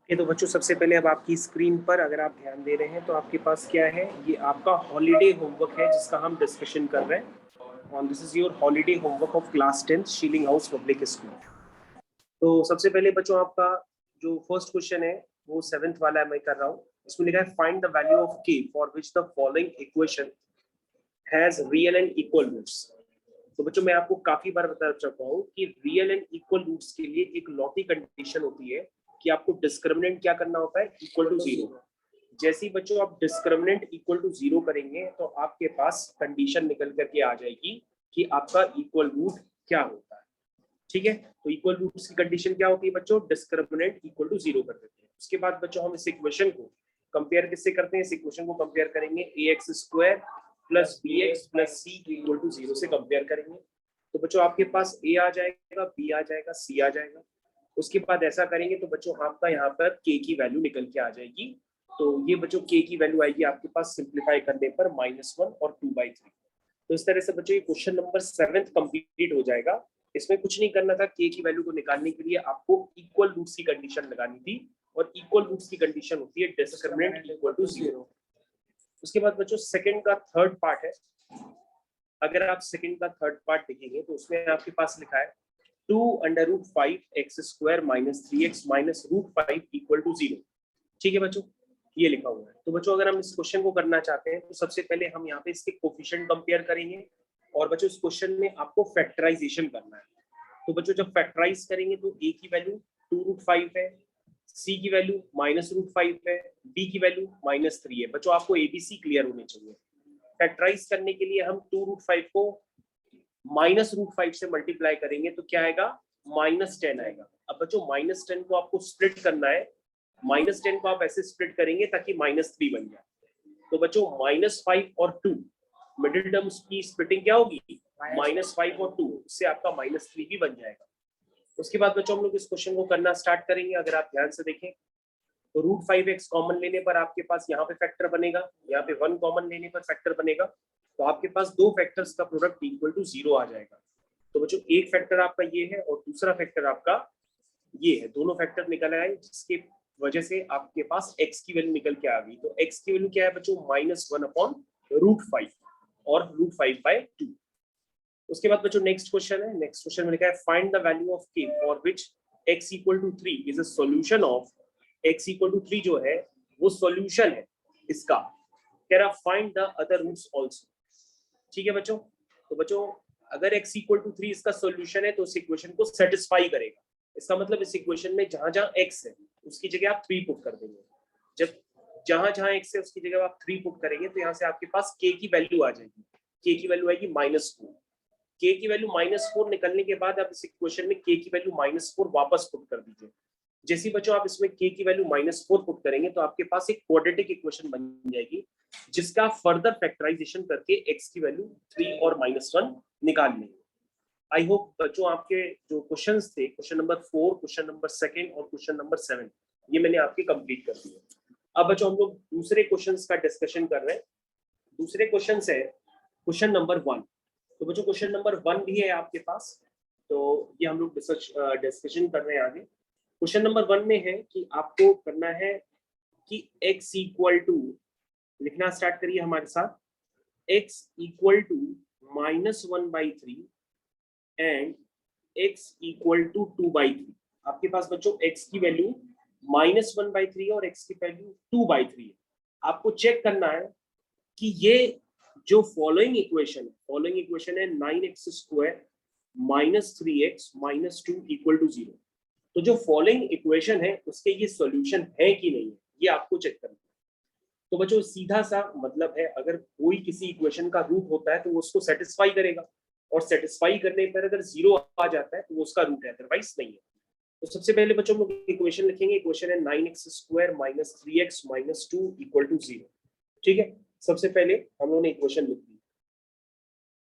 ये तो बच्चों सबसे पहले अब आपकी स्क्रीन पर अगर आप ध्यान दे रहे हैं तो आपके पास क्या है, ये आपका हॉलीडे होमवर्क है जिसका हम डिस्कशन कर रहे हैं। और this is your holiday homework of class 10 shilling house public school. तो सबसे पहले बच्चों आपका जो फर्स्ट क्वेश्चन है वो 7th वाला मैं कर रहा हूँ। इसमें लिखा है find the value of k for which the following equation has real and equal roots. तो बच्चों मैं आपको काफी बार बता चुका हूँ कि रियल एंड इक्वल रूट्स के लिए एक लॉटी कंडीशन होती है कि आपको डिस्क्रिमिनेंट क्या करना होता है, इक्वल टू जीरो। जैसे ही बच्चों आप डिस्क्रिमिनेंट इक्वल टू जीरो करेंगे तो आपके पास कंडीशन निकल करके आ जाएगी कि आपका इक्वल रूट क्या होता है। ठीक है, तो इक्वल रूट्स की कंडीशन क्या होती है बच्चों, डिस्क्रिमिनेंट इक्वल टू जीरो कर देते हैं। उसके बाद बच्चों हम इस इक्वेशन को कंपेयर किससे करते हैं, इस इक्वेशन को कंपेयर करेंगे ax square plus bx plus c equal to zero से कंपेयर करेंगे। तो बच्चों आपके पास a आ जाएगा, b आ जाएगा, c आ जाएगा। उसके बाद ऐसा करेंगे तो बच्चों आपका यहाँ पर k की वैल्यू निकल के आ जाएगी। तो ये बच्चों k की वैल्यू आएगी आपके पास सिंप्लीफाई करने पर -1 और 2/3। तो इस तरह से बच्चों ये क्वेश्चन नंबर 7 कंप्लीट हो जाएगा। इसमें कुछ नहीं करना था, k की वैल्यू को निकालने के लिए आपको इक्वल रूट्स की कंडीशन लगानी थी और इक्वल रूट्स की कंडीशन होती है डिस्क्रिमिनेंट इक्वल टू जीरो। उसके बाद बच्चों सेकंड का थर्ड पार्ट है। अगर आप सेकंड का थर्ड पार्ट देखेंगे तो उसमें आपके पास लिखा है 2√5x square minus 3x minus √5 equal to zero. ठीक है बच्चों, ये लिखा हुआ है। तो बच्चों अगर हम इस क्वेश्चन को करना चाहते हैं तो सबसे पहले हम यहाँ पे इसके कोफिशिएंट कंपेयर करेंगे और बच्चों इस क्वेश्चन में आपको फैक्टराइजेशन करना है। तो बच्चों जब फैक्टराइज करेंगे तो a की वैल्यू 2√5 है, c की वैल्यू -√5 है, d की वैल्यू -3 है। बच्चों आपको एबीसी क्लियर होने चाहिए। फैक्टराइज करने के लिए हम 2√5 को -√5 से मल्टीप्लाई करेंगे तो क्या आएगा, -10 आएगा। अब बच्चों -10 को आपको स्प्लिट करना है। -10 को आप ऐसे स्प्लिट करेंगे ताकि -3 बन जाए। तो बच्चों -5 और 2 मिडिल टर्म्स की स्प्लिटिंग क्या होगी, -5 और 2, इससे आपका -3 भी बन जाएगा। उसके बाद बच्चों हम लोग इस क्वेश्चन को करना स्टार्ट करेंगे। अगर आप ध्यान से देखें तो √5x कॉमन लेने पर आपके पास यहाँ पे फैक्टर बनेगा, यहाँ पे 1 कॉमन लेने पर फैक्टर बनेगा। तो आपके पास दो फैक्टर्स का प्रोडक्ट इक्वल टू 0 आ जाएगा। तो बच्चों एक फैक्टर आपका ये है और दूसरा फैक्टर आपका ये है। दोनों फैक्टर निकल आए जिसके वजह से आपके पास x की वैल्यू निकल के आ गई। तो x की वैल्यू क्या है बच्चों, -1/√5 और √5/2। उसके बाद बच्चों नेक्स्ट क्वेश्चन है। नेक्स्ट क्वेश्चन में लिखा है find the value of k for which x equal to 3 is a solution of x equal to 3 जो है वो सॉल्यूशन है इसका। कह रहा find the other roots also. ठीक है बच्चों, तो बच्चों अगर x इक्वल टू 3 इसका सॉल्यूशन है तो इस इक्वेशन को सेटिस्फाई करेगा। इसका मतलब इस इक्वेशन में जहां जहां x है उसकी जगह आप 3 पुट कर देंगे। जब जहां जहां x है उसकी जगह आप 3 पुट करेंगे तो यहाँ से आपके पास k की वैल्यू आ जाएगी। k की वैल्यू आएगी -4। k की वैल्यू -4 निकलने के बाद आप इस इक्वेशन में k की वैल्यू -4 वापस पुट कर दीजिए। जैसे बच्चों आप इसमें k की वैल्यू -4 पुट करेंगे तो आपके पास एक क्वाड्रेटिक इक्वेशन बन जाएगी जिसका फर्दर फैक्टराइजेशन करके x की वैल्यू 3 और -1 निकाल लेंगे। आई होप बच्चों आपके जो क्वेश्चंस थे, क्वेश्चन नंबर 4, क्वेश्चन नंबर 2 और क्वेश्चन नंबर 7, ये मैंने आपके कंप्लीट कर दिए। अब बच्चों हम लोग दूसरे क्वेश्चंस का डिस्कशन कर रहे हैं। दूसरे क्वेश्चन है क्वेश्चन नंबर 1। तो बच्चों क्वेश्चन नंबर 1 भी है आपके पास, तो ये हम लोग डिस्कशन कर रहे हैं आगे। क्वेश्चन नंबर 1 में है कि आपको करना है कि x इक्वल टू, लिखना स्टार्ट करिए हमारे साथ, x equal to -1/3 and x equal to 2/3। आपके पास बच्चों x की वैल्यू -1/3 और x की वैल्यू 2/3 है। आपको चेक करना है कि ये जो फॉलोइंग इक्वेशन है 9x square -3x -2 equal to 0। तो जो फॉलोइंग इक्वेशन है उसके ये सॉल्यूशन है कि नहीं है, ये आपको चेक करना है। तो बच्चों सीधा सा मतलब है, अगर कोई किसी इक्वेशन का रूट होता है तो वो उसको सेटिस्फाई करेगा और सेटिस्फाई करने पर अगर 0 आ जाता है तो वो उसका रूट है, अदरवाइज नहीं है। तो सबसे पहले बच्चों हम लोग इक्वेशन लिखेंगे। इक्वेशन है 9x square -3x -2 equal to 0। ठीक है, सबसे पहले हम लोगों ने इक्वेशन लिख